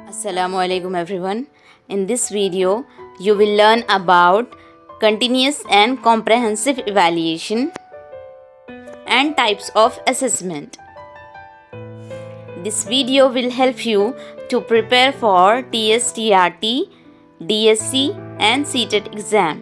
Assalamu alaikum everyone. In this video, you will learn about continuous and comprehensive evaluation and types of assessment. This video will help you to prepare for TSTRT, DSC and CTET exam.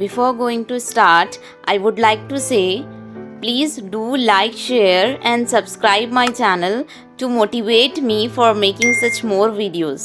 Before going to start, I would like to say, please do like, share and subscribe my channel to motivate me for making such more videos.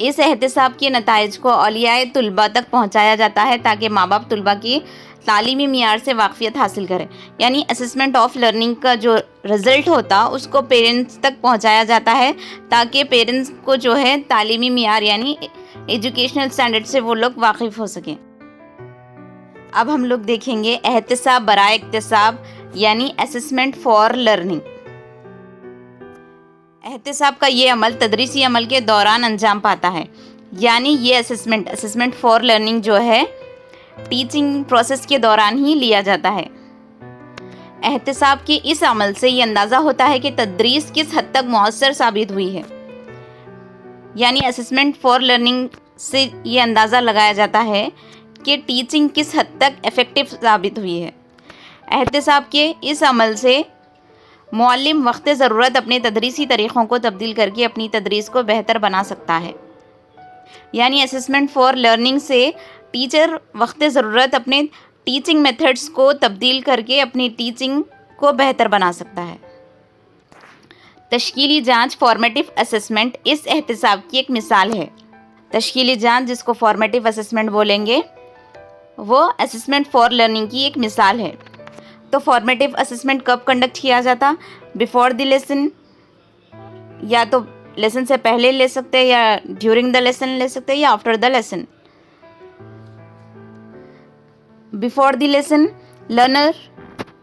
اس احتساب کے نتائج کو اولیاء طلباء تک پہنچایا جاتا ہے تاکہ ماں باپ طلباء کی تعلیمی معیار سے واقفیت حاصل کریں. یعنی اسسمنٹ آف لرننگ کا جو رزلٹ ہوتا اس کو پیرنٹس تک پہنچایا جاتا ہے تاکہ پیرنٹس کو جو ہے تعلیمی معیار یعنی ایجوکیشنل اسٹینڈرڈ سے وہ لوگ واقف ہو سکیں. اب ہم لوگ دیکھیں گے احتساب برائے اکتساب یعنی اسسمنٹ فار لرننگ. احتساب کا یہ عمل تدریسی عمل کے دوران انجام پاتا ہے. یعنی یہ اسسمنٹ فار لرننگ جو ہے ٹیچنگ پروسیس کے دوران ہی لیا جاتا ہے. احتساب کے اس عمل سے یہ اندازہ ہوتا ہے کہ تدریس کس حد تک مؤثر ثابت ہوئی ہے. یعنی اسسمنٹ فار لرننگ سے یہ اندازہ لگایا جاتا ہے کہ ٹیچنگ کس حد تک افیکٹو ثابت ہوئی ہے. احتساب کے اس عمل سے معلم وقت ضرورت اپنے تدریسی طریقوں کو تبدیل کر کے اپنی تدریس کو بہتر بنا سکتا ہے. یعنی اسسمنٹ فار لرننگ سے ٹیچر وقت ضرورت اپنے ٹیچنگ میتھڈز کو تبدیل کر کے اپنی ٹیچنگ کو بہتر بنا سکتا ہے. تشکیلی جانچ فارمیٹیو اسسمنٹ اس احتساب کی ایک مثال ہے. تشکیلی جانچ جس کو فارمیٹیو اسسمنٹ بولیں گے وہ اسسمنٹ فار لرننگ کی ایک مثال ہے. تو فارمیٹیو اسسمنٹ کب کنڈکٹ کیا جاتا؟ بیفور دی لیسن، یا تو لیسن سے پہلے لے سکتے یا ڈیورنگ دا لیسن لے سکتے یا after the lesson. Before the lesson learner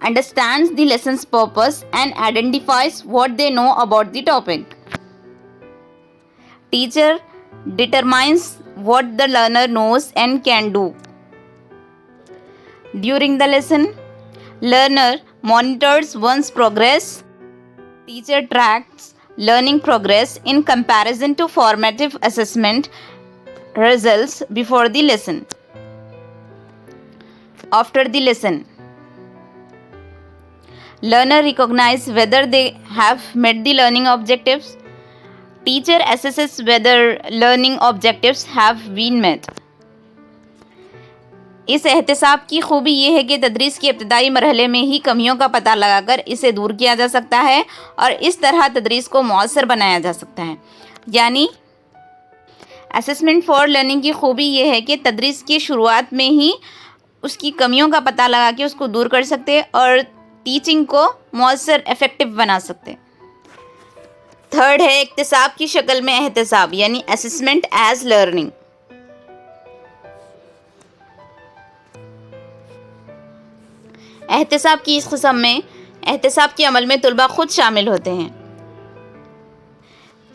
understands the lesson's purpose and identifies what they know about the topic. Teacher determines what the learner knows and can do. During the lesson, learner monitors one's progress. Teacher tracks learning progress in comparison to formative assessment results before the lesson. After the lesson, learner recognizes whether they have met the learning objectives. Teacher assesses whether learning objectives have been met. اس احتساب کی خوبی یہ ہے کہ تدریس کے ابتدائی مرحلے میں ہی کمیوں کا پتہ لگا کر اسے دور کیا جا سکتا ہے اور اس طرح تدریس کو مؤثر بنایا جا سکتا ہے. یعنی اسسمنٹ فار لرننگ کی خوبی یہ ہے کہ تدریس کی شروعات میں ہی اس کی کمیوں کا پتہ لگا کے اس کو دور کر سکتے اور ٹیچنگ کو مؤثر افیکٹو بنا سکتے. تھرڈ ہے اکتساب کی شکل میں احتساب یعنی اسسمنٹ ایز لرننگ. احتساب کی اس قسم میں احتساب کے عمل میں طلباء خود شامل ہوتے ہیں.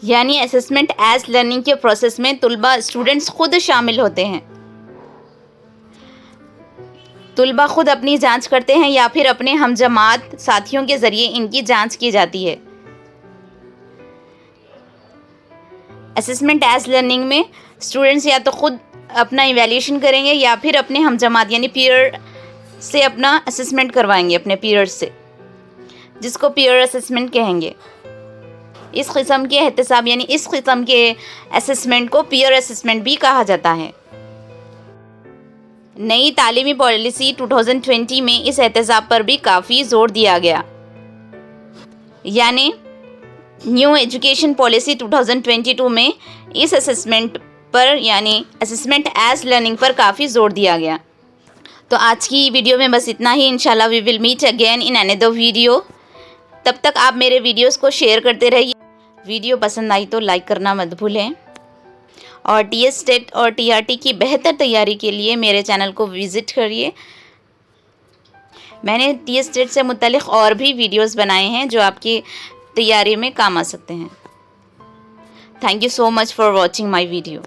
یعنی اسسمنٹ ایز لرننگ کے پروسیس میں طلباء اسٹوڈنٹس خود شامل ہوتے ہیں. طلباء خود اپنی جانچ کرتے ہیں یا پھر اپنے ہم جماعت ساتھیوں کے ذریعے ان کی جانچ کی جاتی ہے. اسسمنٹ ایز لرننگ میں اسٹوڈنٹس یا تو خود اپنا ایویلیویشن کریں گے یا پھر اپنے ہم جماعت یعنی پیئر سے اپنا اسسمنٹ کروائیں گے اپنے پیئر سے، جس کو پیئر اسسمنٹ کہیں گے. اس قسم کے احتساب یعنی اس قسم کے اسسمنٹ کو پیئر اسسمنٹ بھی کہا جاتا ہے. نئی تعلیمی پالیسی 2020 میں اس احتساب پر بھی کافی زور دیا گیا. یعنی نیو ایجوکیشن پالیسی 2022 میں اس اسسمنٹ پر یعنی اسسمنٹ ایز لرننگ پر کافی زور دیا گیا. تو آج کی ویڈیو میں بس اتنا ہی. انشاءاللہ we will meet again in another video. تب تک آپ میرے ویڈیوز کو شیئر کرتے رہیے. ویڈیو پسند آئی تو لائک کرنا مت بھولیں اور ٹی ایس ٹیٹ اور ٹی آر ٹی کی بہتر تیاری کے لیے میرے چینل کو وزٹ کریے. میں نے ٹی ایس ٹیٹ سے متعلق اور بھی ویڈیوز بنائے ہیں جو آپ کی تیاری میں کام آ سکتے ہیں. Thank you so much for watching my video.